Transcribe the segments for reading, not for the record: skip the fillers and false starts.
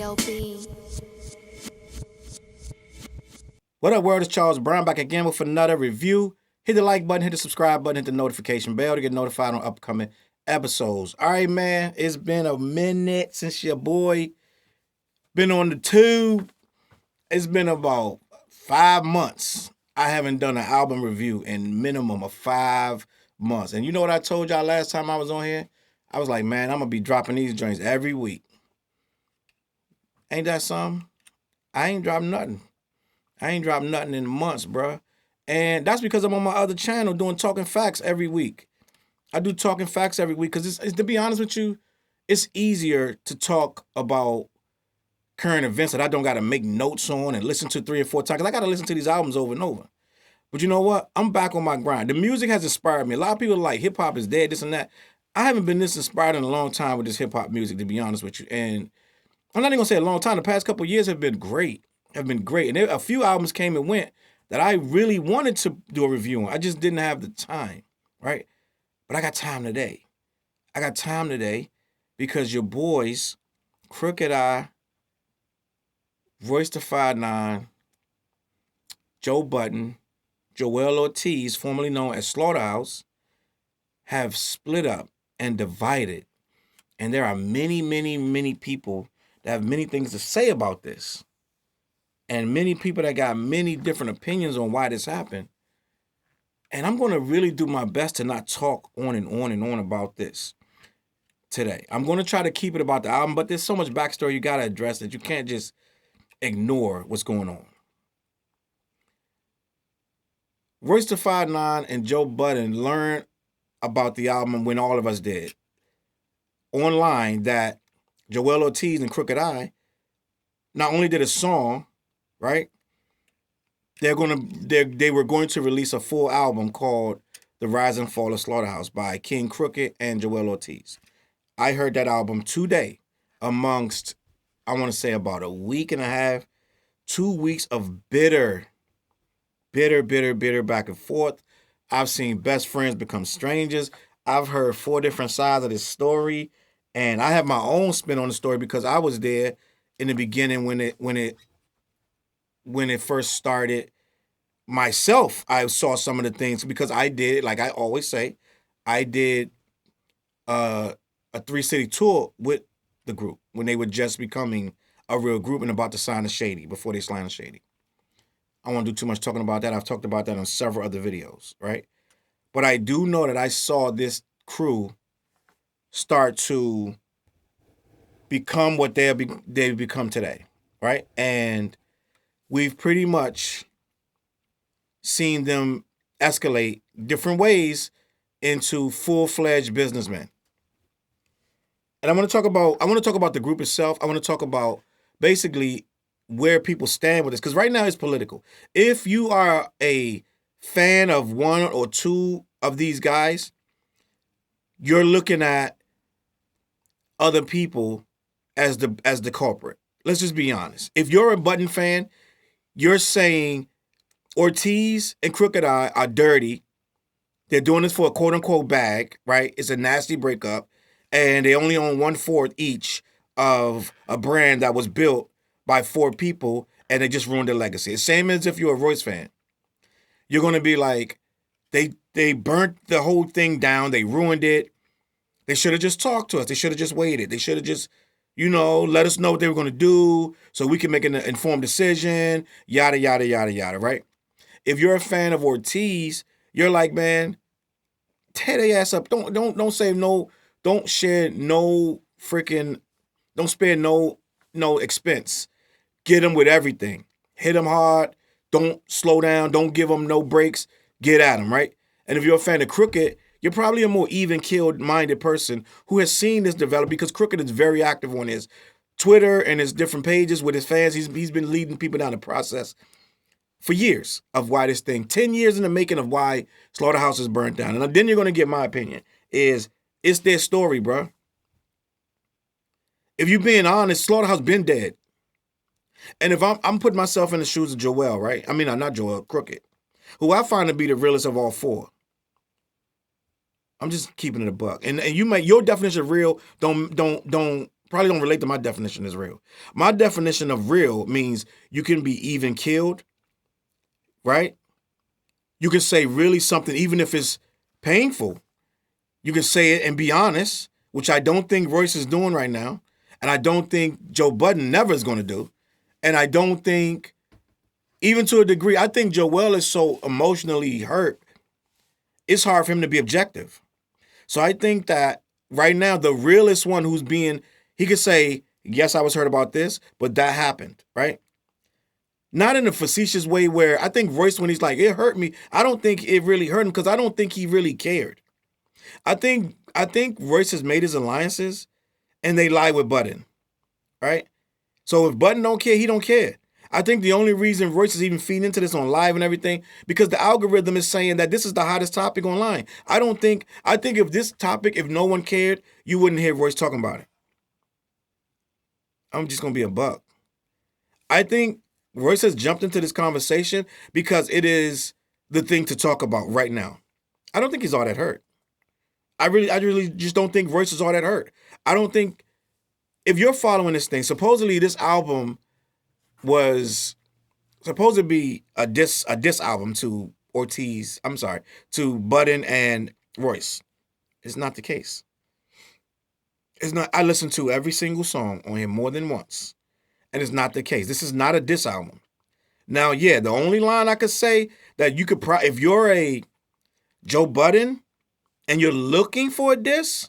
JLB. What up, world? It's Charles Brown back again with another review. Hit the like button, hit the subscribe button, hit the notification bell to get notified on upcoming episodes. All right, man. It's been a minute since your boy been on the tube. It's been about 5 months. I haven't done an album review in minimum of 5 months. And you know what I told y'all last time I was on here? I was like, man, I'm going to be dropping these joints every week. Ain't that something? I ain't dropped nothing. I ain't dropped nothing in months, bruh. And that's because I'm on my other channel doing Talking Facts every week. I do Talking Facts every week because, to be honest with you, it's easier to talk about current events that I don't got to make notes on and listen to 3 or 4 times. Because I got to listen to these albums over and over. But you know what? I'm back on my grind. The music has inspired me. A lot of people are like, hip-hop is dead, this and that. I haven't been this inspired in a long time with this hip-hop music, to be honest with you. And I'm not even going to say a long time. The past couple of years have been great. And a few albums came and went that I really wanted to do a review on. I just didn't have the time, right? But I got time today. I got time today because your boys, Crooked I, Royce da 5'9", Joe Budden, Joell Ortiz, formerly known as Slaughterhouse, have split up and divided. And there are many, many, many people that have many things to say about this. And many people that got many different opinions on why this happened. And I'm going to really do my best to not talk on and on and on about this today. I'm going to try to keep it about the album, but there's so much backstory you got to address that you can't just ignore what's going on. Royce da 5'9" and Joe Budden learned about the album when all of us did. Online, that Joell Ortiz and Crooked I not only did a song, right? They were going to release a full album called The Rise and Fall of Slaughterhouse by Kxng Crooked and Joell Ortiz. I heard that album today amongst, I want to say about a week and a half, 2 weeks of bitter back and forth. I've seen best friends become strangers. I've heard 4 different sides of this story, and I have my own spin on the story because I was there in the beginning when it first started. Myself, I saw some of the things because I did, like I always say, I did a 3-city tour with the group when they were just becoming a real group and about to sign a Shady before they signed a Shady. I don't want to do too much talking about that. I've talked about that on several other videos, right? But I do know that I saw this crew start to become what they've become today, right? And we've pretty much seen them escalate different ways into full-fledged businessmen. And I want to talk about the group itself. I want to talk about basically where people stand with this, because right now it's political. If you are a fan of 1 or 2 of these guys, you're looking at other people as the culprit. Let's just be honest. If you're a Budden fan, you're saying Ortiz and Crooked I are dirty. They're doing this for a quote-unquote bag, right? It's a nasty breakup, and they only own 1/4 each of a brand that was built by 4 people, and they just ruined their legacy. It's same as if you're a Royce fan. You're going to be like, they burnt the whole thing down. They ruined it. They should have just talked to us. They should have just waited. They should have just, let us know what they were going to do so we can make an informed decision, yada, yada, yada, yada, right? If you're a fan of Ortiz, you're like, man, tear their ass up. Don't say no. Don't share no freaking. Don't spare no expense. Get them with everything. Hit them hard. Don't slow down. Don't give them no breaks. Get at them, right? And if you're a fan of Crooked, you're probably a more even-keeled-minded person who has seen this develop because Crooked is very active on his Twitter and his different pages with his fans. He's been leading people down the process for years of why this thing, 10 years in the making of why Slaughterhouse is burnt down. And then you're going to get my opinion, it's their story, bro. If you're being honest, Slaughterhouse been dead. And if I'm putting myself in the shoes of Joel, right? I mean, not Joel, Crooked, who I find to be the realest of all 4. I'm just keeping it a buck. And your definition of real don't probably don't relate to my definition as real. My definition of real means you can be even killed, right? You can say really something, even if it's painful. You can say it and be honest, which I don't think Royce is doing right now. And I don't think Joe Budden never is going to do. And I don't think, even to a degree, I think Joel is so emotionally hurt, it's hard for him to be objective. So I think that right now, the realest one who's being, he could say, yes, I was hurt about this, but that happened, right? Not in a facetious way where I think Royce, when he's like, it hurt me, I don't think it really hurt him because I don't think he really cared. I think Royce has made his alliances and they lie with Budden, right? So if Budden don't care, he don't care. I think the only reason Royce is even feeding into this on live and everything, because the algorithm is saying that this is the hottest topic online. I think if this topic, if no one cared, you wouldn't hear Royce talking about it. I'm just going to be a buck. I think Royce has jumped into this conversation because it is the thing to talk about right now. I don't think he's all that hurt. I really just don't think Royce is all that hurt. I don't think, if you're following this thing, supposedly this album was supposed to be a diss album to Ortiz, to Budden and Royce. It's not the case. It's not. I listened to every single song on here more than once, and it's not the case. This is not a diss album. Now, yeah, the only line I could say that you could, if you're a Joe Budden and you're looking for a diss,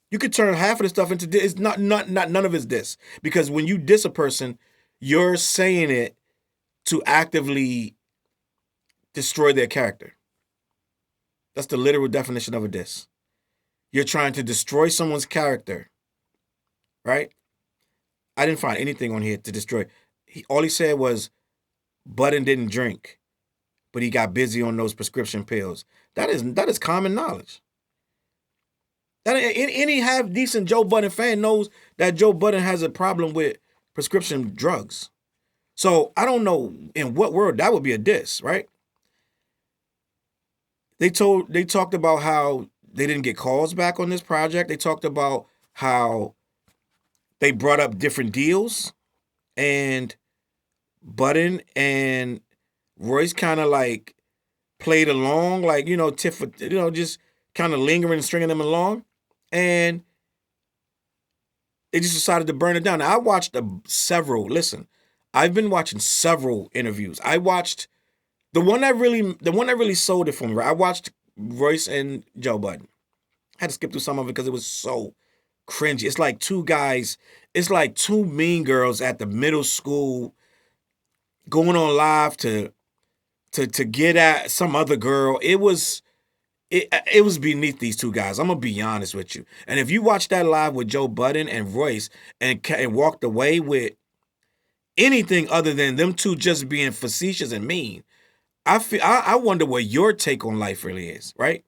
you could turn half of the stuff into diss. It's not none of it's diss, because when you diss a person, you're saying it to actively destroy their character. That's the literal definition of a diss. You're trying to destroy someone's character, right? I didn't find anything on here to destroy. All he said was Budden didn't drink, but he got busy on those prescription pills. That is common knowledge. That any half decent Joe Budden fan knows that Joe Budden has a problem with prescription drugs. So I don't know in what world that would be a diss, right? They talked about how they didn't get calls back on this project. They talked about how they brought up different deals, and Budden and Royce kind of like played along, like, just kind of lingering and stringing them along, and they just decided to burn it down. Now, I watched I've been watching several interviews. I watched the one that really sold it for me. Right? I watched Royce and Joe Budden. I had to skip through some of it because it was so cringy. It's like two mean girls at the middle school going on live to get at some other girl. It was beneath these two guys. I'm gonna be honest with you. And if you watch that live with Joe Budden and Royce and walked away with anything other than them two just being facetious and mean, I wonder what your take on life really is, right?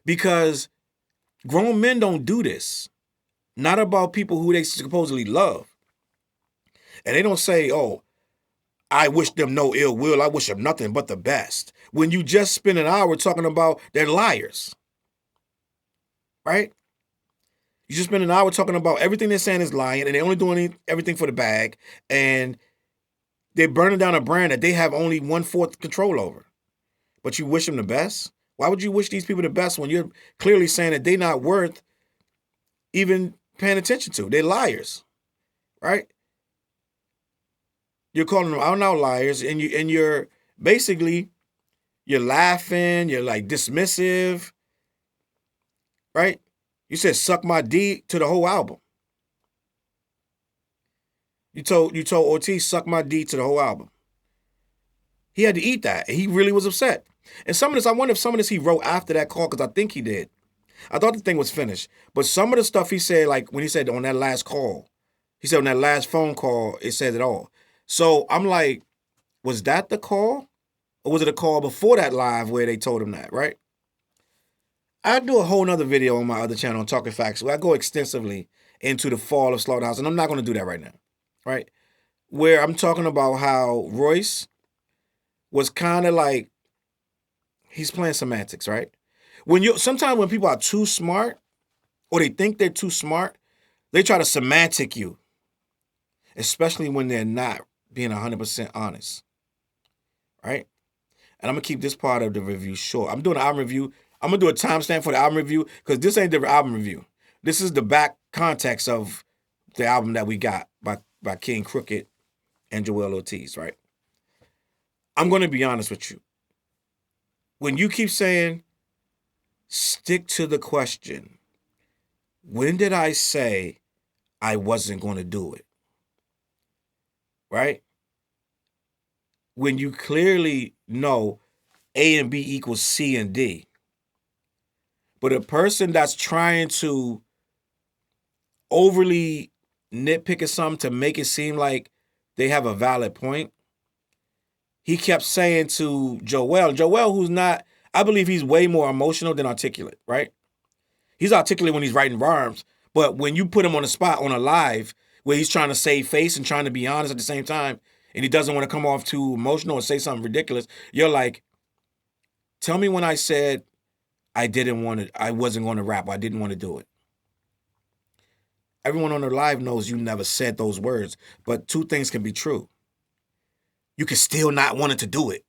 Because grown men don't do this. Not about people who they supposedly love. And they don't say, oh, I wish them no ill will. I wish them nothing but the best. When you just spend an hour talking about they're liars. Right? You just spend an hour talking about everything they're saying is lying, and they're only doing everything for the bag, and they're burning down a brand that they have only 1/4 control over. But you wish them the best? Why would you wish these people the best when you're clearly saying that they're not worth even paying attention to? They're liars. Right? You're calling them out liars, and you're basically, you're laughing, you're like dismissive, right? You said "suck my D" to the whole album. You told Ortiz "suck my D" to the whole album. He had to eat that. He really was upset. And some of this, I wonder if some of this he wrote after that call, because I think he did. I thought the thing was finished, but some of the stuff he said, like when he said on that last call, he said on that last phone call, it said it all. So I'm like, was that the call? Or was it a call before that live where they told him that, right? I do a whole nother video on my other channel on Talking Facts where I go extensively into the fall of Slaughterhouse, and I'm not going to do that right now, right? Where I'm talking about how Royce was kind of like, he's playing semantics, right? Sometimes when people are too smart, or they think they're too smart, They try to semantic you, especially when they're not being 100% honest, right? And I'm going to keep this part of the review short. I'm doing an album review. I'm going to do a timestamp for the album review because this ain't the album review. This is the back context of the album that we got by Kxng Crooked and Joell Ortiz, right? I'm going to be honest with you. When you keep saying, stick to the question, when did I say I wasn't going to do it? Right? When you clearly know A and B equals C and D. But a person that's trying to overly nitpick at something to make it seem like they have a valid point, he kept saying to Joel, who's not, I believe he's way more emotional than articulate, right? He's articulate when he's writing rhymes, but when you put him on the spot on a live where he's trying to save face and trying to be honest at the same time, and he doesn't want to come off too emotional or say something ridiculous, you're like, tell me when I said I wasn't going to rap, or I didn't want to do it. Everyone on the live knows you never said those words, but two things can be true. You can still not want to do it,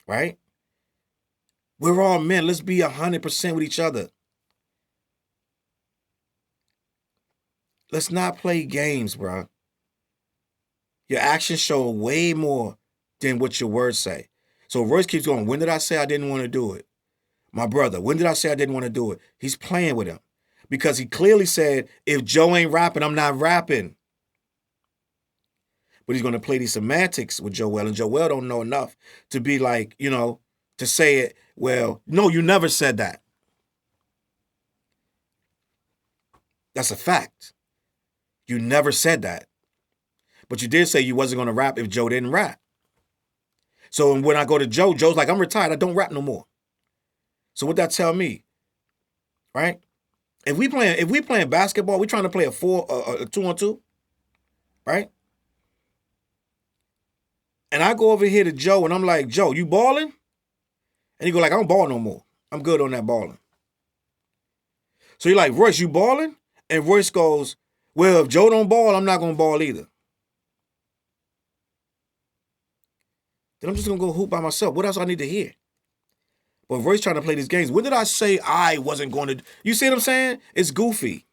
right? We're all men. Let's be 100% with each other. Let's not play games, bro. Your actions show way more than what your words say. So Royce keeps going, when did I say I didn't want to do it? My brother, when did I say I didn't want to do it? He's playing with him because he clearly said, if Joe ain't rapping, I'm not rapping. But he's going to play these semantics with Joel, and Joel don't know enough to be like, to say it, well, no, you never said that. That's a fact. You never said that. But you did say you wasn't going to rap if Joe didn't rap. So when I go to Joe, Joe's like, I'm retired. I don't rap no more. So what that tell me, right? If we playing basketball, we trying to play a 2-on-2, right? And I go over here to Joe and I'm like, Joe, you balling? And he go like, I don't ball no more. I'm good on that balling. So you're like, Royce, you balling? And Royce goes, well, if Joe don't ball, I'm not going to ball either. Then I'm just going to go hoop by myself. What else I need to hear? But Royce trying to play these games. When did I say I wasn't going to? You see what I'm saying? It's goofy.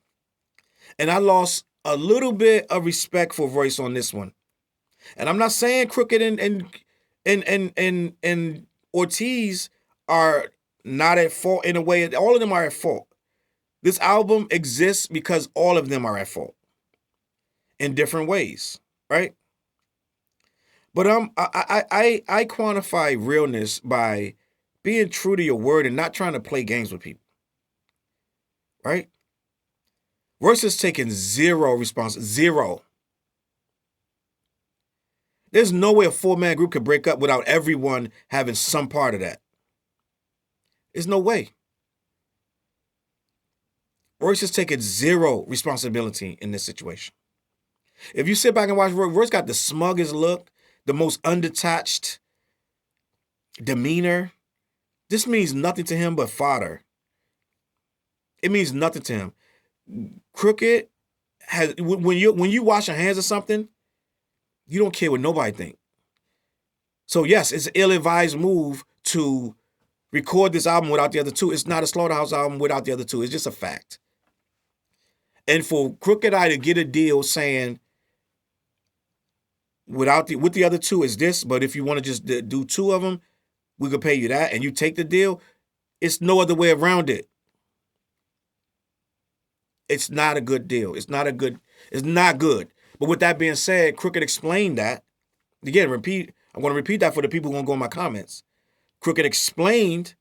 And I lost a little bit of respect for Royce on this one. And I'm not saying Crooked and Ortiz are not at fault in a way. All of them are at fault. This album exists because all of them are at fault in different ways, right? But I quantify realness by being true to your word and not trying to play games with people, right? Royce has taken zero responsibility. Zero. There's no way a 4-man group could break up without everyone having some part of that. There's no way. Royce has taken zero responsibility in this situation. If you sit back and watch Royce got the smuggest look, the most undetached demeanor. This means nothing to him but fodder. It means nothing to him. Crooked has when you wash your hands or something, you don't care what nobody think. So yes, it's an ill-advised move to record this album without the other two. It's not a Slaughterhouse album without the other two. It's just a fact. And for Crooked I to get a deal saying with the other two is this, but if you want to just do two of them, we could pay you that, and you take the deal. It's no other way around it. It's not a good deal. It's not good. But with that being said, Crooked explained that. Again, I'm going to repeat that for the people who are going to go in my comments. Crooked explained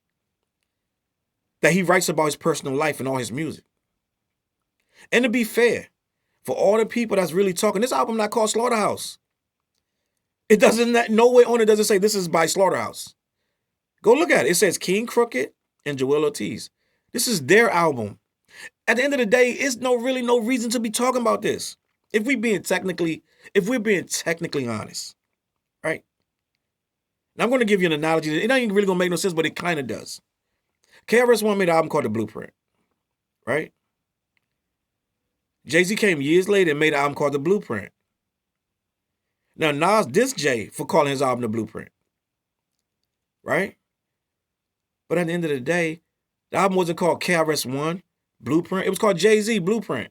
that he writes about his personal life and all his music. And to be fair, for all the people that's really talking, this album not called Slaughterhouse. It doesn't, nowhere on it does it say this is by Slaughterhouse. Go look at it. It says Kxng Crooked and Joell Ortiz. This is their album. At the end of the day, it's really no reason to be talking about this. If we're being technically honest, right? Now I'm going to give you an analogy. It ain't really going to make no sense, but it kind of does. KRS-One made an album called The Blueprint, right? Jay-Z came years later and made an album called The Blueprint. Now, Nas dissed Jay for calling his album The Blueprint. Right? But at the end of the day, the album wasn't called KRS-One Blueprint. It was called Jay-Z Blueprint.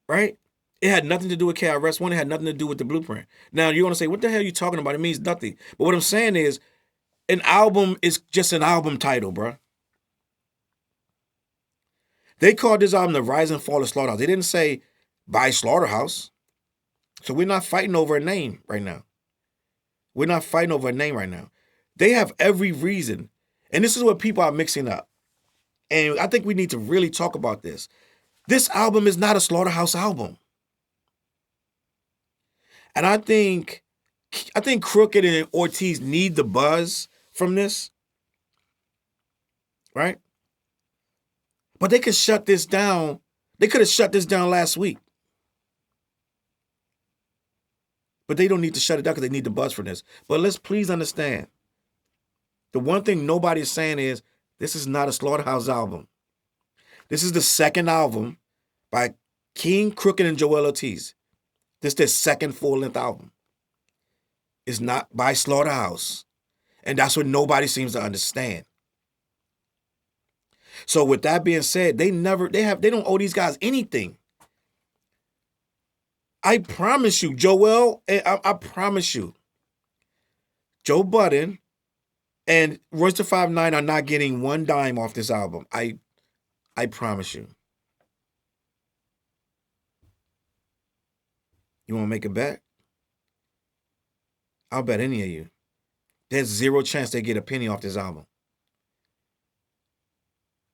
Right? It had nothing to do with KRS-One. It had nothing to do with The Blueprint. Now, you're going to say, what the hell are you talking about? It means nothing. But what I'm saying is, an album is just an album title, bro. They called this album The Rise and Fall of Slaughterhouse. They didn't say by Slaughterhouse. So we're not fighting over a name right now. We're not fighting over a name right now. They have every reason. And this is what people are mixing up. And I think we need to really talk about this. This album is not a Slaughterhouse album. And I think Crooked and Ortiz need the buzz from this. Right? But they could shut this down. They could have shut this down last week. But they don't need to shut it down because they need the buzz for this. But let's please understand. The one thing nobody is saying is, this is not a Slaughterhouse album. This is the second album by Kxng Crooked and Joell Ortiz. This is their second full-length album. It's not by Slaughterhouse. And that's what nobody seems to understand. So with that being said, they don't owe these guys anything. I promise you, Joel, I promise you, Joe Budden and Royce da 5'9" are not getting one dime off this album. I promise you. You want to make a bet? I'll bet any of you. There's zero chance they get a penny off this album.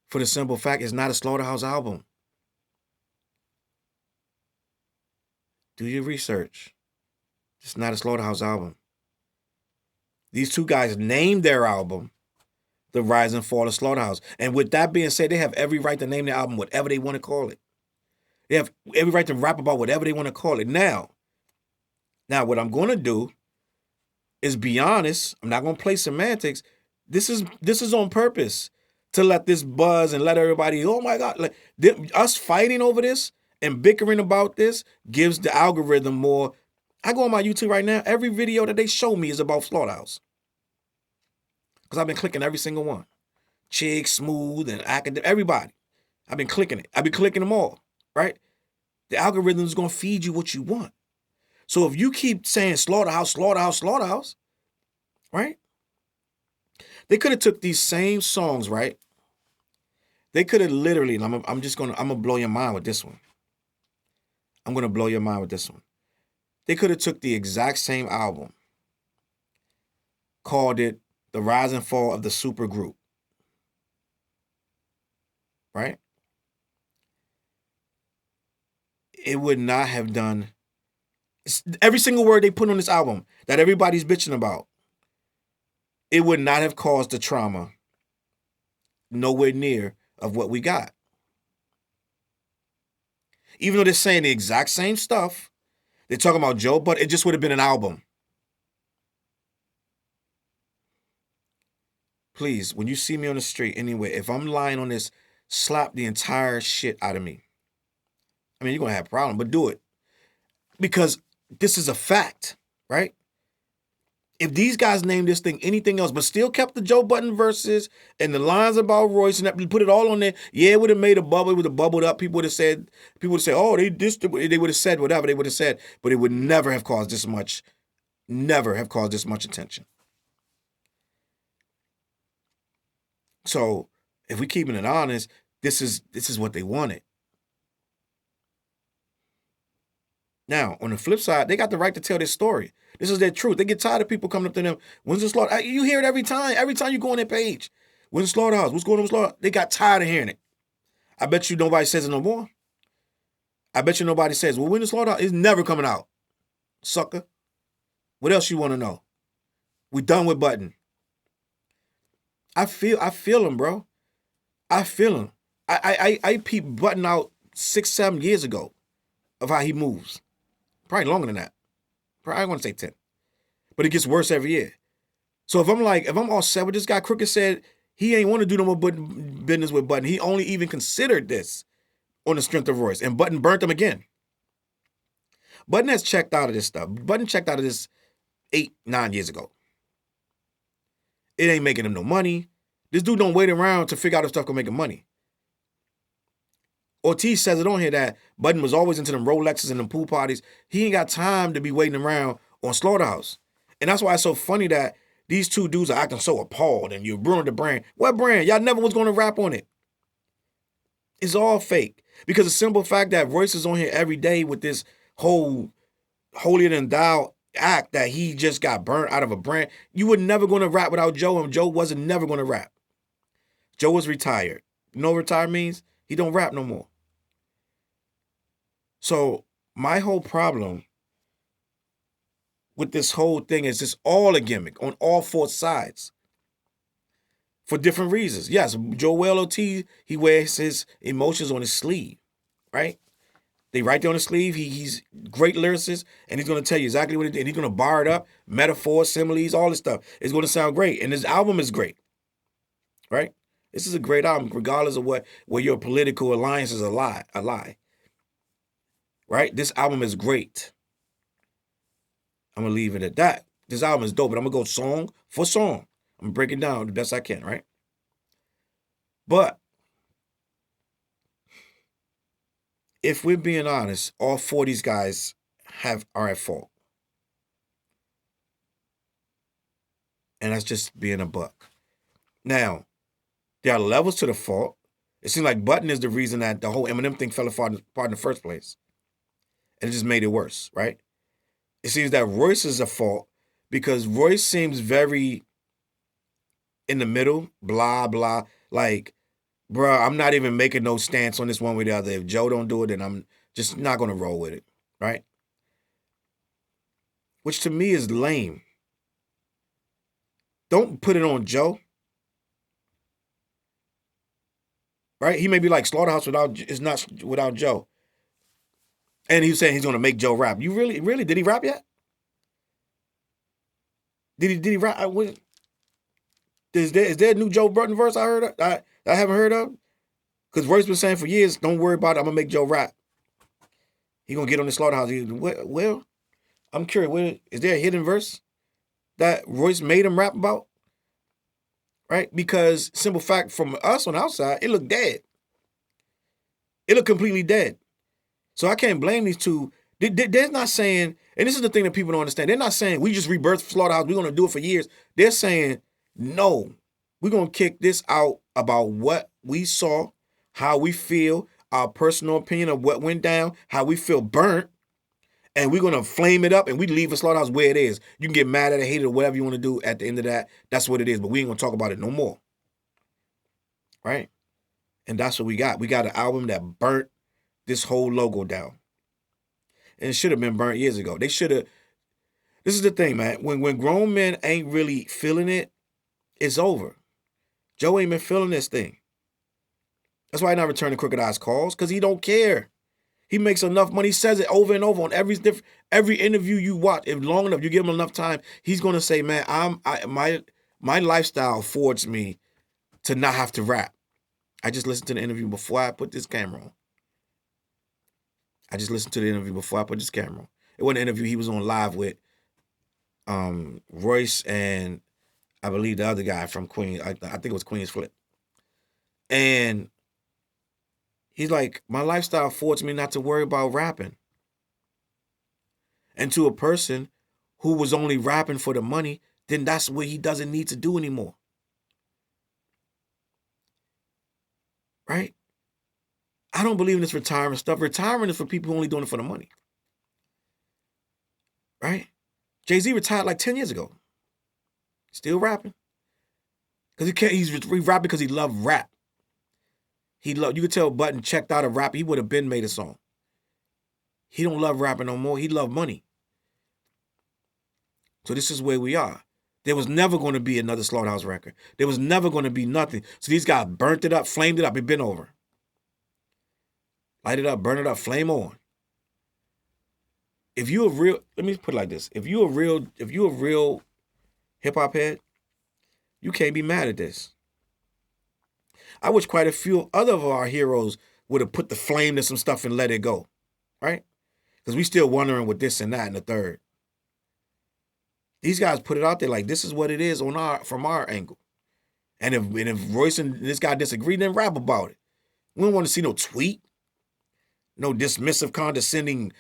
For the simple fact, it's not a Slaughterhouse album. Do your research. It's not a Slaughterhouse album. These two guys named their album The Rise and Fall of Slaughterhouse. And with that being said, they have every right to name their album whatever they want to call it. They have every right to rap about whatever they want to call it. Now, what I'm going to do is be honest. I'm not going to play semantics. This is on purpose to let this buzz and let everybody, oh my God, like us fighting over this and bickering about this gives the algorithm more. I go on my YouTube right now, every video that they show me is about Slaughterhouse. Because I've been clicking every single one. Chig, Smooth, and Academic, everybody. I've been clicking it. I've been clicking them all, right? The algorithm is going to feed you what you want. So if you keep saying Slaughterhouse, Slaughterhouse, Slaughterhouse, right? They could have took these same songs, right? They could have literally, and I'm gonna blow your mind with this one. I'm gonna blow your mind with this one. They could have took the exact same album, called it The Rise and Fall of the Super Group. Right? It would not have done every single word they put on this album that everybody's bitching about. It would not have caused the trauma nowhere near of what we got. Even though they're saying the exact same stuff, they're talking about Joe, but it just would have been an album. Please, when you see me on the street anyway, if I'm lying on this, slap the entire shit out of me. I mean, you're going to have a problem, but do it. Because this is a fact, right? If these guys named this thing anything else, but still kept the Joe Budden verses and the lines about Royce and that, put it all on there, yeah, it would have made a bubble. It would have bubbled up. People would have said, oh, they would have said whatever they would have said, but it would never have caused this much attention. So if we're keeping it honest, this is what they wanted. Now, on the flip side, they got the right to tell their story. This is their truth. They get tired of people coming up to them. When's the slaughter? You hear it every time. Every time you go on their page. When's the Slaughterhouse? What's going on with Slaughterhouse? They got tired of hearing it. I bet you nobody says it no more. I bet you nobody says, well, when the Slaughterhouse? It's never coming out. Sucker. What else you want to know? We done with Budden. I feel him, bro. I feel him. I peeped Budden out 6-7 years ago of how he moves. Probably longer than that. Probably, I want to say 10. But it gets worse every year. So if I'm all set with this guy, Crooked said He ain't want to do no more business with Button. He only even considered this on the strength of Royce, and Button burnt him again. Button has checked out of this stuff. Button checked out of this 8-9 years ago. It ain't making him no money. This dude don't wait around to figure out if stuff can make him money. Ortiz says it on here that Button was always into them Rolexes and them pool parties. He ain't got time to be waiting around on Slaughterhouse. And that's why it's so funny that these two dudes are acting so appalled and you ruined the brand. What brand? Y'all never was going to rap on it. It's all fake. Because the simple fact that Royce is on here every day with this whole holier than thou act that he just got burnt out of a brand. You were never going to rap without Joe, and Joe wasn't never going to rap. Joe was retired. You know what retired means? He don't rap no more. So my whole problem with this whole thing is it's all a gimmick on all four sides for different reasons. Yes, Joell Ortiz, he wears his emotions on his sleeve, right? They write there on the sleeve. He's great lyricist, and he's going to tell you exactly what it is. And he's going to bar it up, metaphors, similes, all this stuff. It's going to sound great. And his album is great, right? This is a great album, regardless of where your political alliances are a lie. Right? This album is great. I'm going to leave it at that. This album is dope, but I'm going to go song for song. I'm going to break it down the best I can, right? But if we're being honest, all four of these guys are at fault. And that's just being a buck. Now, there are levels to the fault. It seems like Button is the reason that the whole Eminem thing fell apart in the first place. And it just made it worse, right? It seems that Royce is a fault because Royce seems very in the middle, blah, blah. Like, bro, I'm not even making no stance on this one way or the other. If Joe don't do it, then I'm just not going to roll with it, right? Which to me is lame. Don't put it on Joe. Right? He may be like Slaughterhouse without Joe. And he was saying he's going to make Joe rap. You really? Did he rap yet? Did he rap? Is there a new Joe Budden verse I heard of? I haven't heard of? Because Royce been saying for years, don't worry about it. I'm going to make Joe rap. He going to get on the Slaughterhouse. Well, I'm curious. Is there a hidden verse that Royce made him rap about? Right? Because simple fact, from us on the outside, it looked dead. It looked completely dead. So I can't blame these two. They're not saying, and this is the thing that people don't understand. They're not saying we just rebirthed Slaughterhouse. We're going to do it for years. They're saying, no, we're going to kick this out about what we saw, how we feel, our personal opinion of what went down, how we feel burnt, and we're going to flame it up and we leave the Slaughterhouse where it is. You can get mad at it, hate it, or whatever you want to do at the end of that. That's what it is, but we ain't going to talk about it no more. Right? And that's what we got. We got an album that burnt this whole logo down. And it should have been burnt years ago. They should have. This is the thing, man. When grown men ain't really feeling it, it's over. Joe ain't been feeling this thing. That's why he not returning Crooked Eyes calls, because he don't care. He makes enough money. He says it over and over on every interview you watch. If long enough, you give him enough time, he's gonna say, man, my lifestyle affords me to not have to rap. I just listened to the interview before I put this camera on. It wasn't an interview he was on live with Royce and I believe the other guy from Queen. I think it was Queen's Flip. And he's like, my lifestyle affords me not to worry about rapping. And to a person who was only rapping for the money, then that's what he doesn't need to do anymore. Right? I don't believe in this retirement stuff. Retirement is for people who only doing it for the money. Right? Jay-Z retired like 10 years ago. Still rapping. Because he's rapping because he loved rap. You could tell Button checked out of rap. He would have been made a song. He don't love rapping no more. He loved money. So this is where we are. There was never going to be another Slaughterhouse record. There was never going to be nothing. So these guys burnt it up, flamed it up. It been over. Light it up, burn it up, flame on. If you a real, let me put it like this. If you a real hip hop head, you can't be mad at this. I wish quite a few other of our heroes would have put the flame to some stuff and let it go, right? Because we still wondering with this and that and the third. These guys put it out there like this is what it is from our angle. And if Royce and this guy disagree, then rap about it. We don't want to see no tweet, no dismissive, condescending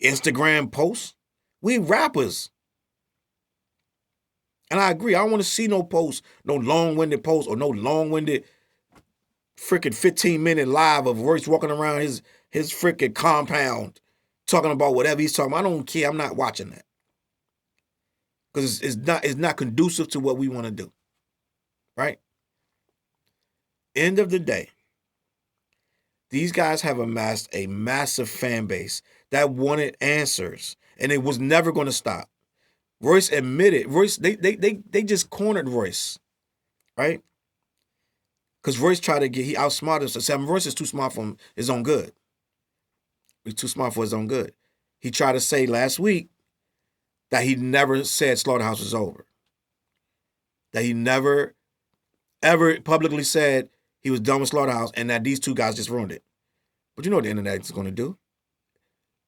Instagram posts. We rappers. And I agree. I don't want to see no posts, no long-winded posts or no long-winded freaking 15-minute live of Royce walking around his freaking compound talking about whatever he's talking about. I don't care. I'm not watching that. Because it's not conducive to what we want to do. Right? End of the day, these guys have amassed a massive fan base that wanted answers. And it was never going to stop. Royce admitted, they just cornered Royce, right? Because Royce tried to he outsmarted us. Royce is too smart for his own good. He's too smart for his own good. He tried to say last week that he never said Slaughterhouse was over. That he never, ever publicly said he was done with Slaughterhouse and that these two guys just ruined it. But you know what the internet is going to do?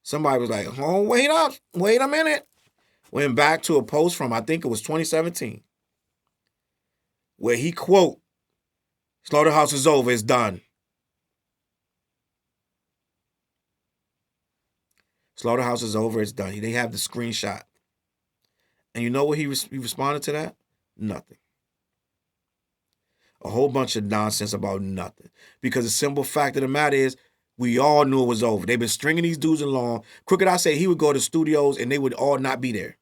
Somebody was like, oh, wait a minute. Went back to a post from, I think it was 2017, where he quote, Slaughterhouse is over, it's done. Slaughterhouse is over, it's done. They have the screenshot. And you know what he responded to that? Nothing. A whole bunch of nonsense about nothing. Because the simple fact of the matter is, we all knew it was over. They've been stringing these dudes along. Crooked, I said he would go to studios and they would all not be there.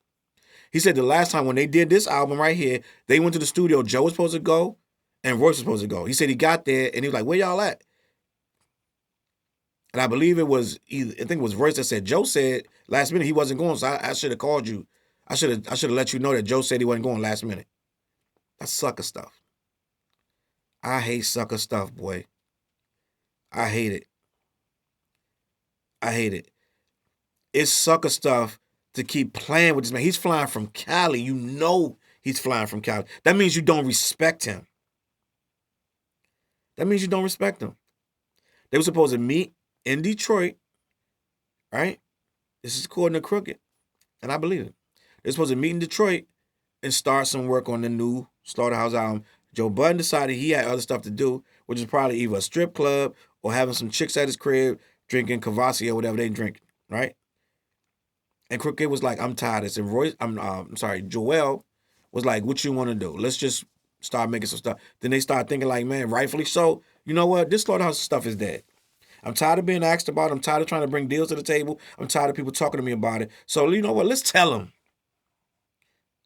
He said the last time when they did this album right here, they went to the studio. Joe was supposed to go and Royce was supposed to go. He said he got there and he was like, where y'all at? And I believe it was I think it was Royce that said, Joe said last minute he wasn't going, so I should have called you. I should have let you know that Joe said he wasn't going last minute. That's sucker stuff. I hate sucker stuff, boy. I hate it. I hate it. It's sucker stuff to keep playing with this man. He's flying from Cali. You know he's flying from Cali. That means you don't respect him. That means you don't respect him. They were supposed to meet in Detroit, right? This is according to Crooked, and I believe it. They're supposed to meet in Detroit and start some work on the new Slaughterhouse album. Joe Budden decided he had other stuff to do, which is probably either a strip club or having some chicks at his crib drinking Cavassier or whatever they drink, right? And Crooked was like, I'm tired of this. And Joell was like, what you want to do? Let's just start making some stuff. Then they start thinking like, man, rightfully so. You know what? This Slaughterhouse stuff is dead. I'm tired of being asked about it. I'm tired of trying to bring deals to the table. I'm tired of people talking to me about it. So you know what? Let's tell them.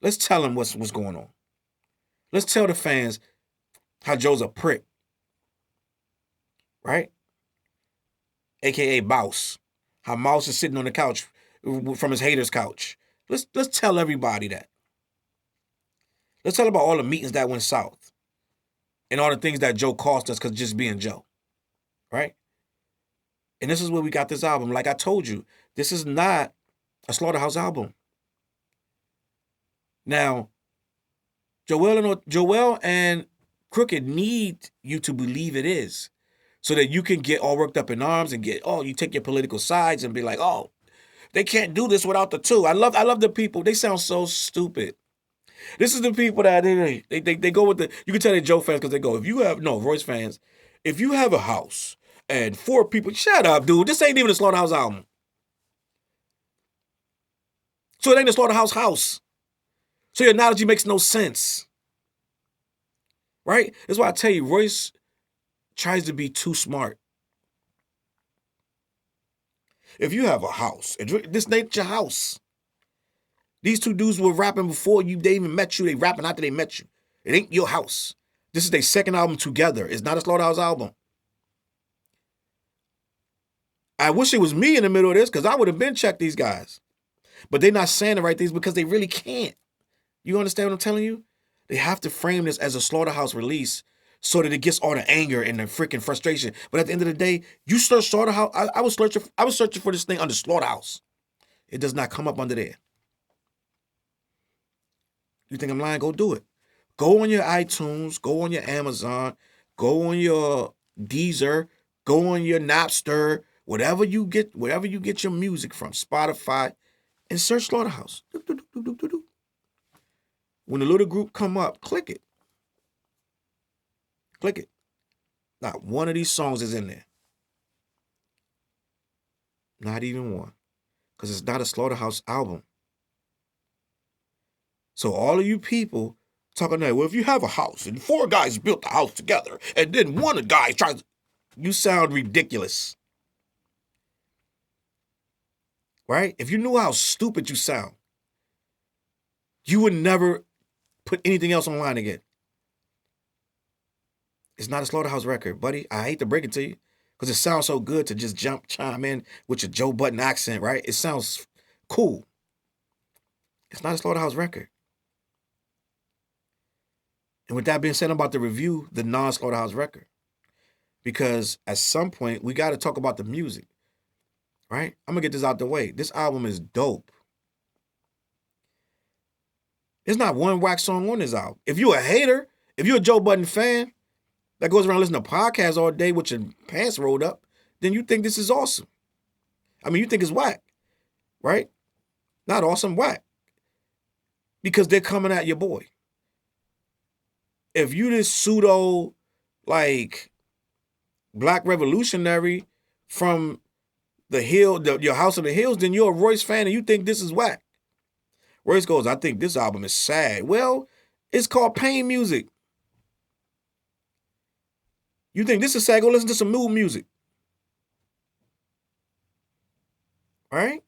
Let's tell them what's going on. Let's tell the fans how Joe's a prick. Right? AKA Mouse. How Mouse is sitting on the couch from his haters' couch. Let's tell everybody that. Let's tell about all the meetings that went south. And all the things that Joe cost us because just being Joe. Right? And this is where we got this album. Like I told you, this is not a Slaughterhouse album. Now, Joel and Crooked need you to believe it is. So that you can get all worked up in arms and you take your political sides and be like, oh, they can't do this without the two. I love the people. They sound so stupid. This is the people that they go with the, you can tell they're Joe fans because they go, Royce fans, if you have a house and 4 people, shut up, dude. This ain't even a Slaughterhouse album. So it ain't a Slaughterhouse house. So your analogy makes no sense. Right? That's why I tell you, Royce tries to be too smart. If you have a house, this ain't your house. These two dudes were rapping before they even met you. They rapping after they met you. It ain't your house. This is their second album together. It's not a Slaughterhouse album. I wish it was me in the middle of this because I would have been checked these guys. But they're not saying the right things because they really can't. You understand what I'm telling you? They have to frame this as a Slaughterhouse release so that it gets all the anger and the freaking frustration. But at the end of the day, you search Slaughterhouse. I was searching for this thing under Slaughterhouse. It does not come up under there. You think I'm lying? Go do it. Go on your iTunes. Go on your Amazon. go on your Deezer, go on your Napster, whatever you get your music from, Spotify, and search Slaughterhouse. When the little group come up, click it. Click it. Not one of these songs is in there. Not even one. Because it's not a Slaughterhouse album. So all of you people talking that, well, if you have a house and 4 guys built the house together and then one of the guys tries, you sound ridiculous. Right? If you knew how stupid you sound, you would never put anything else online again. It's not a Slaughterhouse record, buddy. I hate to break it to you because it sounds so good to just chime in with your Joe Budden accent, right? It sounds cool. It's not a Slaughterhouse record. And with that being said, I'm about to review the non-Slaughterhouse record because at some point we got to talk about the music, right? I'm going to get this out the way. This album is dope. There's not one whack song on this album. If you're a hater, if you're a Joe Budden fan that goes around listening to podcasts all day with your pants rolled up, then you think this is awesome. I mean, you think it's whack, right? Not awesome, whack. Because they're coming at your boy. If you this pseudo, like, black revolutionary from the hill, your House of the Hills, then you're a Royce fan and you think this is whack. Royce goes, I think this album is sad. Well, it's called pain music. You think this is sad? Go listen to some mood music. All right?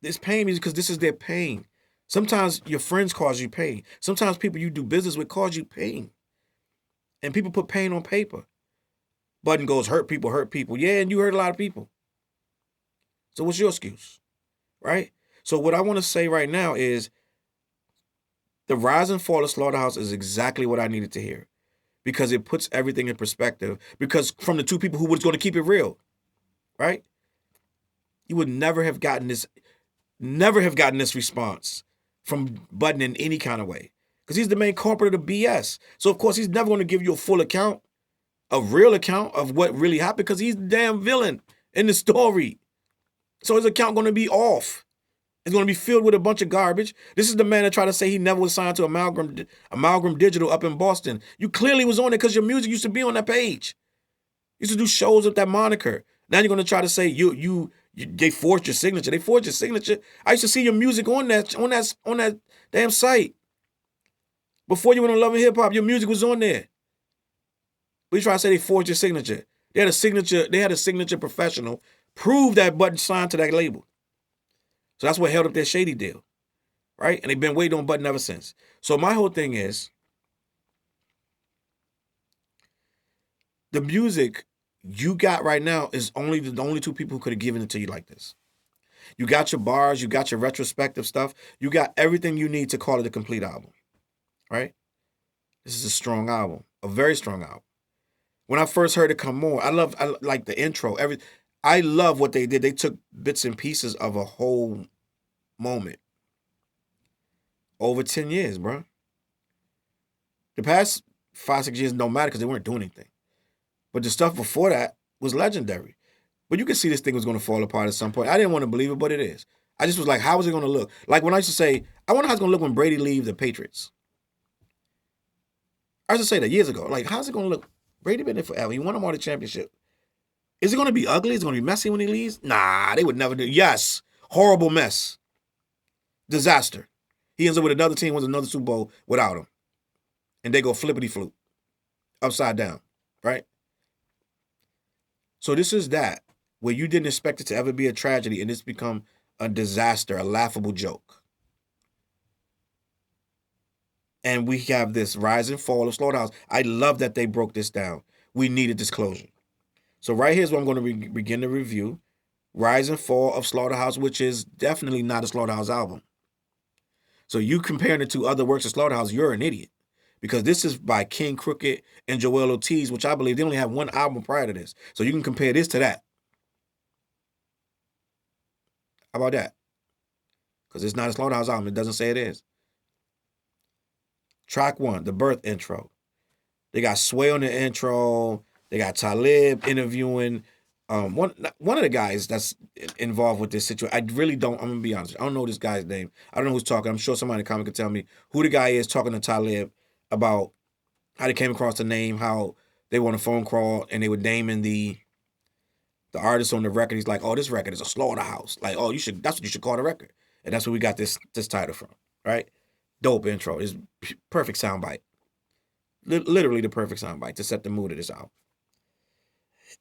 This pain music because this is their pain. Sometimes your friends cause you pain. Sometimes people you do business with cause you pain. And people put pain on paper. Budden goes, hurt people, hurt people. Yeah, and you hurt a lot of people. So what's your excuse? Right? So what I want to say right now is the Rise and Fall of Slaughterhouse is exactly what I needed to hear. Because it puts everything in perspective. Because from the two people who was going to keep it real. Right? You would never have gotten this response from Budden in any kind of way. Because he's the main culprit of the BS. So, of course, he's never going to give you a full account, a real account of what really happened because he's the damn villain in the story. So his account going to be off. It's going to be filled with a bunch of garbage. This is the man that tried to say he never was signed to Amalgam Digital up in Boston. You clearly was on it because your music used to be on that page. You used to do shows with that moniker. Now you're going to try to say they forged your signature. They forged your signature. I used to see your music on that damn site. Before you went on Love and Hip Hop, your music was on there. But you try to say they forged your signature. They had a signature professional prove that Budden signed to that label. So that's what held up their shady deal. Right? And they've been waiting on Budden ever since. So my whole thing is the music you got right now is the only two people who could have given it to you like this. You got your bars, you got your retrospective stuff, you got everything you need to call it a complete album. Right? This is a strong album, a very strong album. When I first heard it come on, I like the intro. I love what they did. They took bits and pieces of a whole moment. Over 10 years, bro. The past 5-6 years don't matter because they weren't doing anything. But the stuff before that was legendary. But you could see this thing was going to fall apart at some point. I didn't want to believe it, but it is. I just was like, how is it going to look? Like when I used to say, I wonder how it's going to look when Brady leaves the Patriots. I used to say that years ago. Like, how's it going to look? Brady been there forever. He won them all the championship. Is it going to be ugly? Is it going to be messy when he leaves? Nah, they would never do. Yes, horrible mess. Disaster. He ends up with another team, wins another Super Bowl without him. And they go flippity-floop. Upside down. Right? So this is that, where you didn't expect it to ever be a tragedy, and it's become a disaster, a laughable joke. And we have this Rise and Fall of Slaughterhouse. I love that they broke this down. We needed this closure. So right here's what I'm going to begin to review. Rise and Fall of Slaughterhouse, which is definitely not a Slaughterhouse album. So you comparing it to other works of Slaughterhouse, you're an idiot. Because this is by Kxng Crooked and Joell Ortiz, which I believe they only have one album prior to this. So you can compare this to that. How about that? Because it's not a Slaughterhouse album. It doesn't say it is. Track 1, the birth intro. They got Sway on the intro. They got Talib interviewing one of the guys that's involved with this situation. I really don't. I'm gonna be honest. I don't know this guy's name. I don't know who's talking. I'm sure somebody in the comment could tell me who the guy is talking to Talib about how they came across the name, how they were on a phone call and they were naming the artist on the record. He's like, "Oh, this record is a slaughterhouse." Like, "Oh, you should. That's what you should call the record." And that's where we got this title from, right? Dope intro. It's perfect soundbite. Literally the perfect soundbite to set the mood of this album.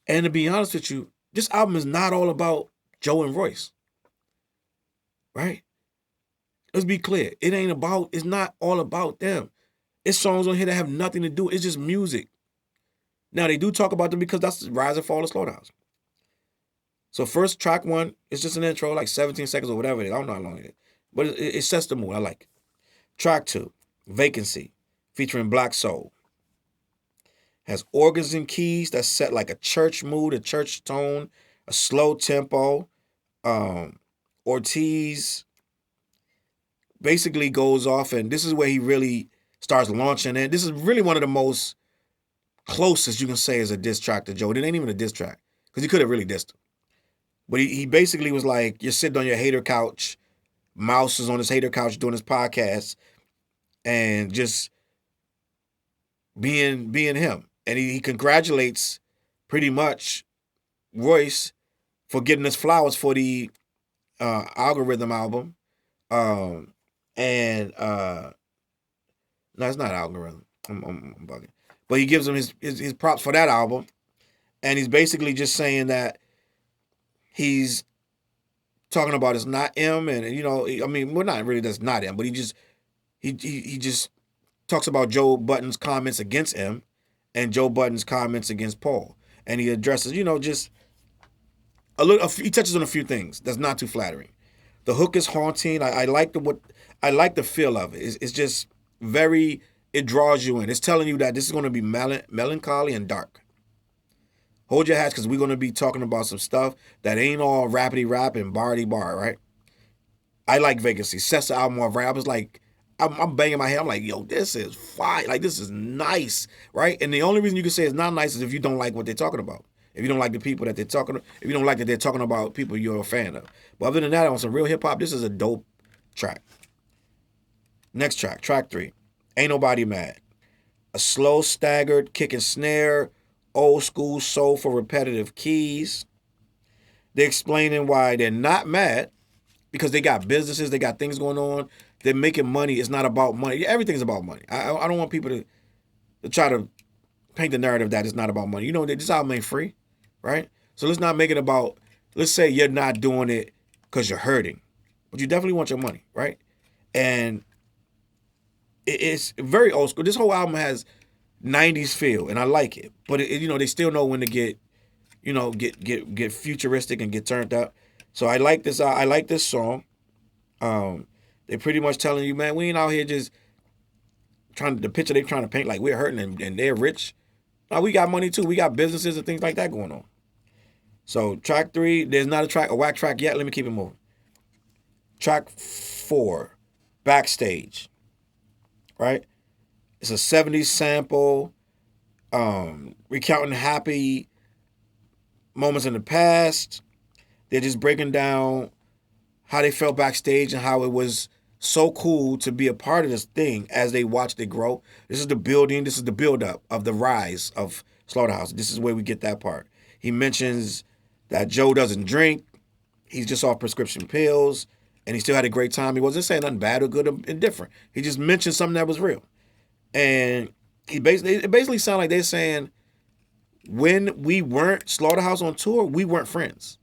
And to be honest with you, this album is not all about Joe and Royce, right? Let's be clear. It's not all about them. It's songs on here that have nothing to do. It's just music. Now, they do talk about them because that's Rise and Fall of Slaughterhouse. So first, track 1, it's just an intro, like 17 seconds or whatever it is. I don't know how long it is. But it sets the mood. I like it. Track 2, Vacancy, featuring Black Soul. Has organs and keys that set like a church mood, a church tone, a slow tempo. Ortiz basically goes off, and this is where he really starts launching it. This is really one of the most closest you can say is a diss track to Joe. It ain't even a diss track, because he could have really dissed him. But he basically was like, you're sitting on your hater couch, Mouse is on his hater couch doing his podcast, and just being him. And he congratulates pretty much Royce for getting us flowers for the Algorithm album. No, it's not Algorithm. I'm bugging. But he gives him his props for that album. And he's basically just saying that he's talking about it's not him. And, I mean, we're not really, that's not him. But he just talks about Joe Budden's comments against him and Joe Budden's comments against Paul. And he addresses, just he touches on a few things that's not too flattering. The hook is haunting. I like the feel of it. It's just it draws you in. It's telling you that this is going to be melancholy and dark. Hold your hats, because we're going to be talking about some stuff that ain't all rappity rap and bardy bar, right? I like Vacancy. Sets the album off right. I was like, I'm banging my head. I'm like, yo, this is fire. Like, this is nice, right? And the only reason you can say it's not nice is if you don't like what they're talking about. If you don't like the people that they're talking about. If you don't like that they're talking about people you're a fan of. But other than that, on some real hip-hop, this is a dope track. Next track, track 3. Ain't Nobody Mad. A slow, staggered kick and snare, old school soulful repetitive keys. They're explaining why they're not mad, because they got businesses, they got things going on. They're making money. It's not about money. Everything's about money. I don't want people to try to paint the narrative that it's not about money. This album ain't free, right? So let's not make it about, let's say you're not doing it because you're hurting, but you definitely want your money, right? And it's very old school. This whole album has 90s feel, and I like it. But they still know when to get futuristic and get turned up. So I like this. I like this song. They're pretty much telling you, man, we ain't out here just the picture they're trying to paint like we're hurting and they're rich. No, we got money too. We got businesses and things like that going on. So track 3, there's not a whack track yet. Let me keep it moving. Track 4, Backstage. Right? It's a 70s sample, recounting happy moments in the past. They're just breaking down how they felt backstage and how it was so cool to be a part of this thing as they watched it grow. This is the build-up of the rise of Slaughterhouse. This is where we get that part. He mentions that Joe doesn't drink. He's just off prescription pills, and he still had a great time. He wasn't saying nothing bad or good or indifferent. He just mentioned something that was real. And it basically sounded like they're saying, when we weren't Slaughterhouse on tour, we weren't friends.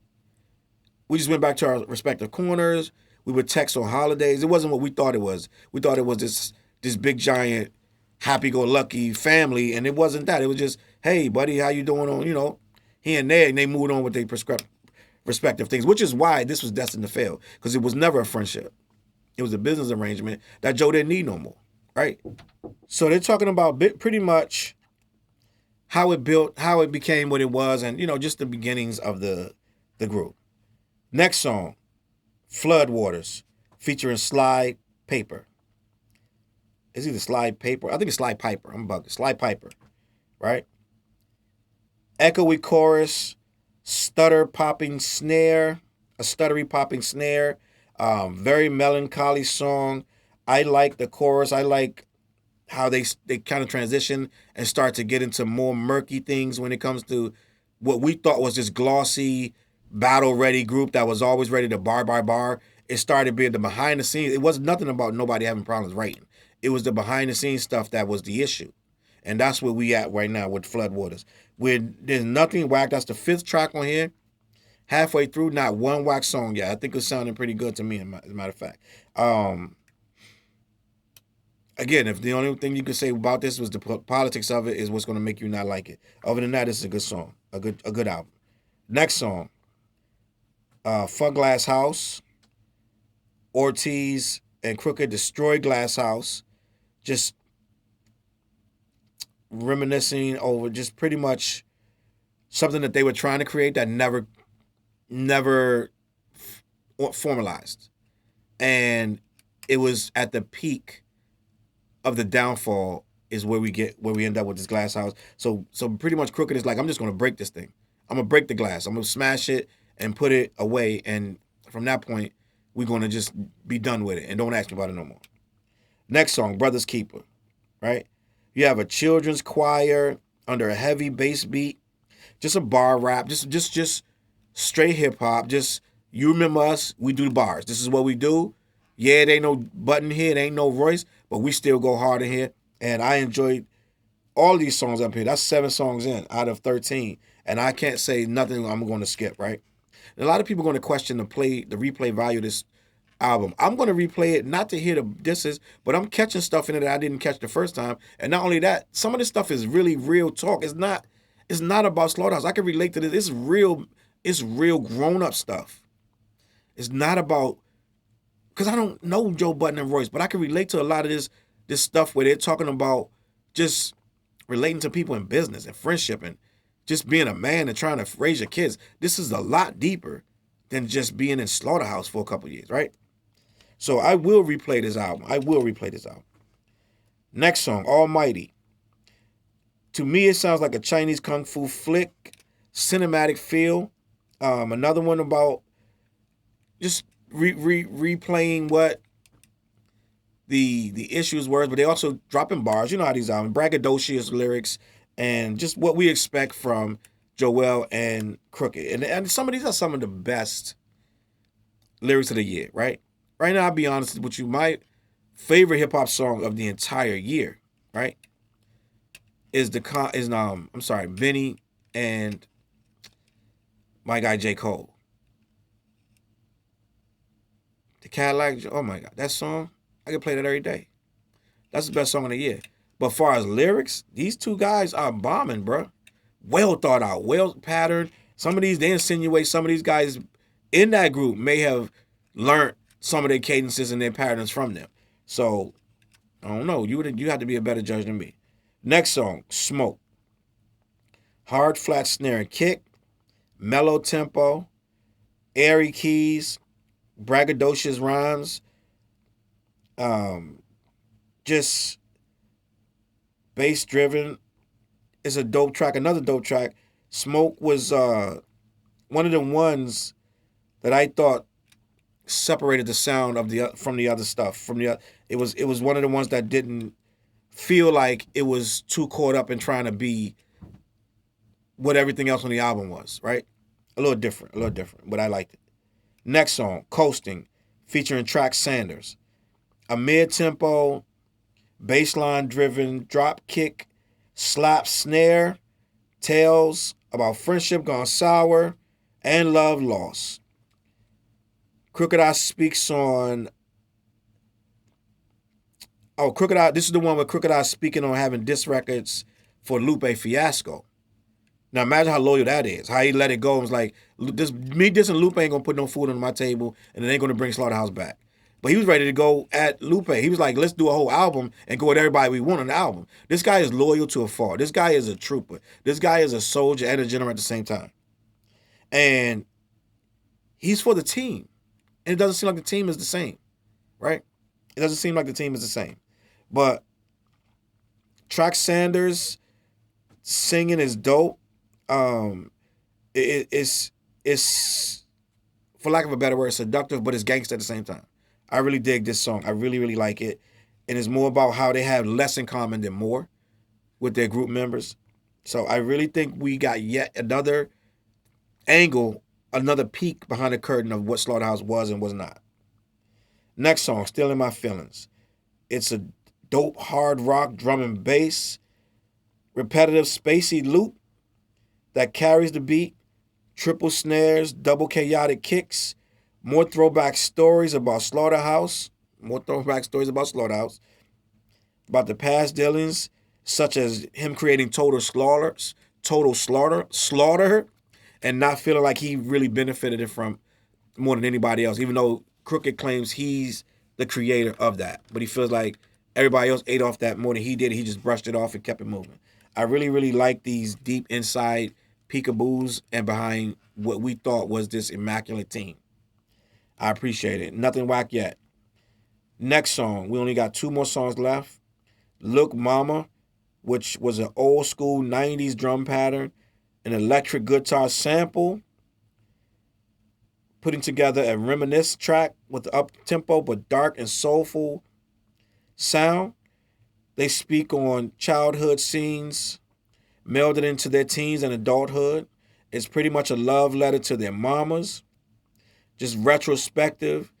We just went back to our respective corners. We would text on holidays. It wasn't what we thought it was. We thought it was this big, giant, happy-go-lucky family, and it wasn't that. It was just, hey, buddy, how you doing on, here and there, and they moved on with their respective things, which is why this was destined to fail, because it was never a friendship. It was a business arrangement that Joe didn't need no more, right? So they're talking about pretty much how it built, how it became what it was, and, just the beginnings of the group. Next song, Floodwaters, featuring Sly Paper. It's either Sly Paper. I think it's Sly Piper. I'm bugging. Sly Piper. right? Echoey chorus, stutter popping snare, a stuttery popping snare, very melancholy song. I like the chorus. I like how they kind of transition and start to get into more murky things when it comes to what we thought was this glossy, battle ready group that was always ready to bar. It started being the behind the scenes. It wasn't nothing about nobody having problems writing. It was the behind the scenes stuff that was the issue. And that's where we at right now with Floodwaters. Where there's nothing whack. That's the fifth track on here. Halfway through, not one whack song yet. I think it's sounding pretty good to me, as a matter of fact. Again, if the only thing you could say about this was the politics of it is what's going to make you not like it. Other than that, this is a good song, a good album. Next song, Fuck Glass House. Ortiz and Crooked destroy Glass House, just reminiscing over just pretty much something that they were trying to create that never formalized, and it was at the peak of the downfall is where we end up with this Glass House. So pretty much Crooked is like, I'm just gonna break this thing. I'm gonna break the glass. I'm gonna smash it and put it away. And from that point, we're gonna just be done with it and don't ask me about it no more. Next song, Brothers Keeper, right? You have a children's choir under a heavy bass beat, just a bar rap, just straight hip hop. Just you remember us, we do the bars. This is what we do. Yeah, there ain't no button here, there ain't no voice, but we still go hard in here. And I enjoyed all these songs up here. That's 7 songs in out of 13. And I can't say nothing I'm going to skip, right? And a lot of people are going to question the replay value of this album. I'm going to replay it not to hear the disses, but I'm catching stuff in it that I didn't catch the first time. And not only that, some of this stuff is really real talk. It's not about Slaughterhouse. I can relate to this. It's real grown-up stuff. It's not about, because I don't know Joe Budden and Royce, but I can relate to a lot of this stuff where they're talking about just relating to people in business and friendship and just being a man and trying to raise your kids. This is a lot deeper than just being in Slaughterhouse for a couple years, right? So I will replay this album. Next song, Almighty. To me, it sounds like a Chinese kung fu flick, cinematic feel. Another one about just replaying what the issues were, but they also dropping bars. You know how these albums, braggadocious lyrics, and just what we expect from Joel and Crooked. And some of these are some of the best lyrics of the year, right? Right now, I'll be honest with you, my favorite hip hop song of the entire year, right, is Benny and my guy J. Cole. The Cadillac, oh my God, that song, I can play that every day. That's the best song of the year. But as far as lyrics, these two guys are bombing, bro. Well thought out, well patterned. Some of these, they insinuate some of these guys in that group may have learned some of their cadences and their patterns from them. So, I don't know. You have to be a better judge than me. Next song, Smoke. Hard, flat snare and kick. Mellow tempo. Airy keys. Braggadocious rhymes. Just bass driven. It's a dope track. Another dope track. Smoke was one of the ones that I thought separated the sound of from the other stuff. It was one of the ones that didn't feel like it was too caught up in trying to be what everything else on the album was, right? A little different, but I liked it. Next song, Coasting, featuring Trax Sanders. A mid-tempo, bassline driven drop kick, slap snare, tales about friendship gone sour and love lost. Crooked Eye speaks on. Oh, Crooked Eye. This is the one with Crooked Eye speaking on having diss records for Lupe Fiasco. Now imagine how loyal that is. How he let it go and was like, me dissing Lupe ain't gonna put no food on my table, and it ain't gonna bring Slaughterhouse back. But he was ready to go at Lupe. He was like, let's do a whole album and go with everybody we want on the album. This guy is loyal to a fault. This guy is a trooper. This guy is a soldier and a general at the same time. And he's for the team. And it doesn't seem like the team is the same, right? It doesn't seem like the team is the same. But Trax Sanders Singing is dope. It's for lack of a better word, seductive, but it's gangster at the same time. I really dig this song. I really, really like it. And it's more about how they have less in common than more with their group members. So I really think we got yet another angle, another peek behind the curtain of what Slaughterhouse was and was not. Next song, Still in My Feelings. It's a dope hard rock drum and bass, repetitive spacey loop that carries the beat, triple snares, double chaotic kicks, more throwback stories about Slaughterhouse, about the past dealings, such as him creating total slaughter, and not feeling like he really benefited it from more than anybody else, even though Crooked claims he's the creator of that. But he feels like everybody else ate off that more than he did. He just brushed it off and kept it moving. I really, really like these deep inside peekaboos and behind what we thought was this immaculate team. I appreciate it. Nothing whack yet. Next song, we only got two more songs left. Look Mama, which was an old school 90s drum pattern, an electric guitar sample, putting together a reminisce track with the up tempo but dark and soulful sound. They speak on childhood scenes, melded into their teens and adulthood. It's pretty much a love letter to their mamas, just retrospective.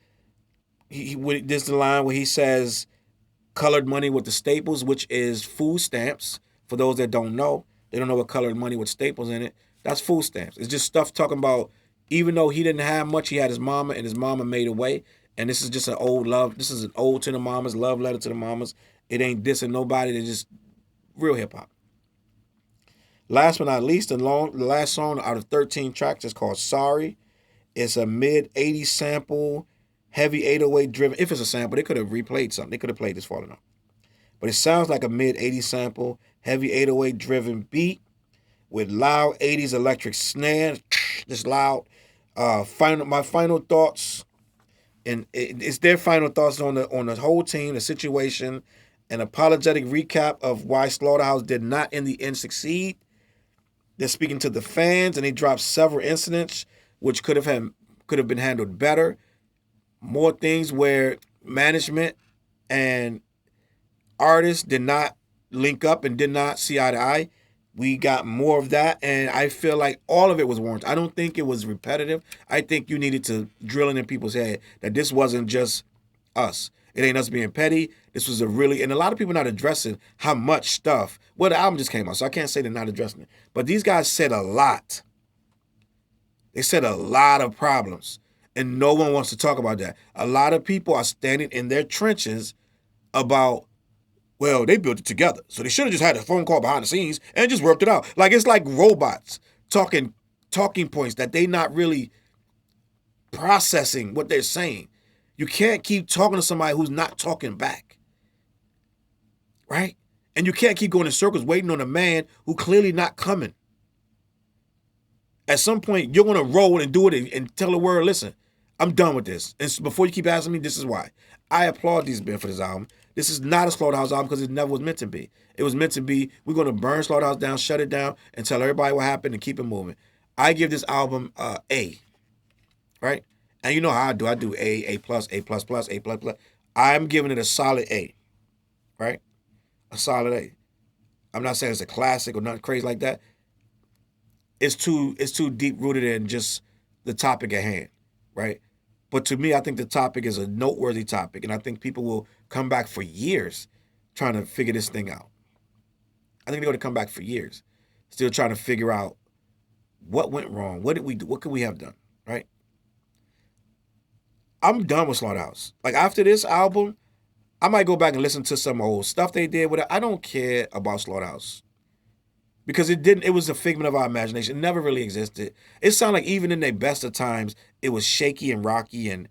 This is the line where he says, colored money with the staples, which is food stamps. For those that don't know, they don't know what colored money with staples in it. That's food stamps. It's just stuff talking about, even though he didn't have much, he had his mama, and his mama made a way. And this is just an old love. This is an ode to the mamas, love letter to the mamas. It ain't dissing nobody. It's just real hip hop. Last but not least, the last song out of 13 tracks is called Sorry. It's a mid 80s sample, heavy 808 driven. If it's a sample, they could have replayed something. They could have played this Falling Off. But it sounds like a mid 80s sample, heavy 808 driven beat with loud 80s electric snare, just loud. My final thoughts, and it's their final thoughts on the whole team, the situation, an apologetic recap of why Slaughterhouse did not in the end succeed. They're speaking to the fans, and they dropped several incidents which could have been handled better. More things where management and artists did not link up and did not see eye to eye. We got more of that, and I feel like all of it was warranted. I don't think it was repetitive. I think you needed to drill it in people's head that this wasn't just us. It ain't us being petty. This was and a lot of people not addressing how much stuff. Well, the album just came out, so I can't say they're not addressing it. But these guys said a lot. They said a lot of problems, and no one wants to talk about that. A lot of people are standing in their trenches about, well, they built it together, so they should have just had a phone call behind the scenes and just worked it out. Like, it's like robots talking points that they not really processing what they're saying. You can't keep talking to somebody who's not talking back, right? And you can't keep going in circles waiting on a man who clearly not coming. At some point, you're going to roll and do it and tell the world, listen, I'm done with this. And before you keep asking me, this is why. I applaud these men for this album. This is not a Slaughterhouse album because it never was meant to be. It was meant to be, we're going to burn Slaughterhouse down, shut it down, and tell everybody what happened and keep it moving. I give this album A, right? And you know how I do. I do A plus, A plus plus, A plus plus. I'm giving it a solid A, right? A solid A. I'm not saying it's a classic or nothing crazy like that. It's too deep rooted in just the topic at hand, right? But to me, I think the topic is a noteworthy topic, and I think people will come back for years trying to figure this thing out. I think they're going to come back for years, still trying to figure out what went wrong, what did we do, what could we have done, right? I'm done with Slaughterhouse. Like, after this album, I might go back and listen to some old stuff they did with it. I don't care about Slaughterhouse. Because it was a figment of our imagination. It never really existed. It sounded like even in their best of times, it was shaky and rocky and,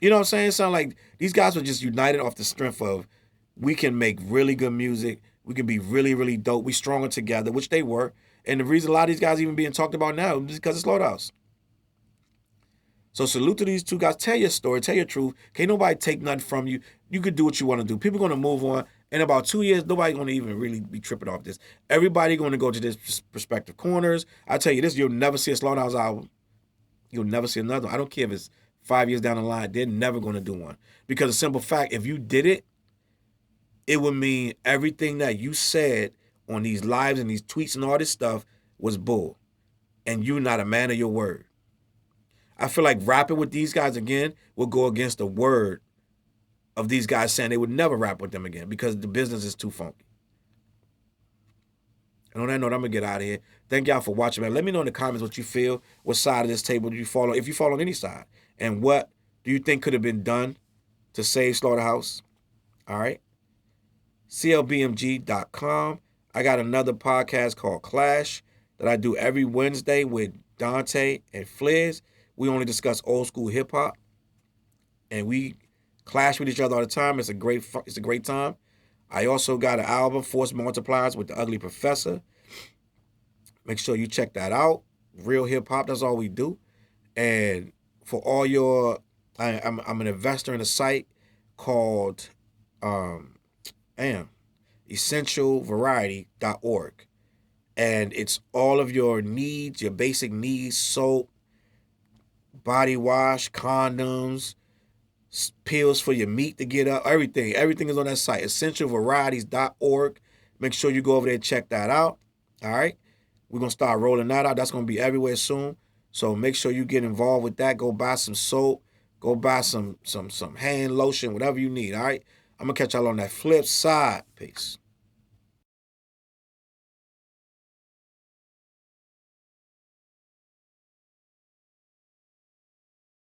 you know what I'm saying? It sounded like these guys were just united off the strength of, we can make really good music. We can be really, really dope. We stronger together, which they were. And the reason a lot of these guys even being talked about now is because of Slaughterhouse. So salute to these two guys. Tell your story. Tell your truth. Can't nobody take nothing from you. You could do what you want to do. People are going to move on. In about 2 years, nobody gonna even really be tripping off this. Everybody gonna go to this Perspective Corners. I tell you this, you'll never see a Slaughterhouse album. You'll never see another one. I don't care if it's 5 years down the line. They're never gonna do one because the simple fact, if you did it, it would mean everything that you said on these lives and these tweets and all this stuff was bull, and you're not a man of your word. I feel like rapping with these guys again will go against the word of these guys saying they would never rap with them again because the business is too funky. And on that note, I'm gonna get out of here. Thank y'all for watching, man. Let me know in the comments what you feel. What side of this table do you fall on? If you fall on any side, and what do you think could have been done to save Slaughterhouse? All right. CLBMG.com. I got another podcast called Clash that I do every Wednesday with Dante and Fliz. We only discuss old school hip hop, and we clash with each other all the time. It's a great time. I also got an album, Force Multipliers, with the Ugly Professor. Make sure you check that out. Real hip hop, that's all we do. And for all your, I'm an investor in a site called eventualvariety.org. And it's all of your needs, your basic needs: soap, body wash, condoms, pills for your meat to get up, everything. Everything is on that site, essentialvarieties.org. Make sure you go over there and check that out. All right. We're going to start rolling that out. That's going to be everywhere soon. So make sure you get involved with that. Go buy some soap. Go buy some hand lotion, whatever you need. All right. I'm going to catch y'all on that flip side. Peace.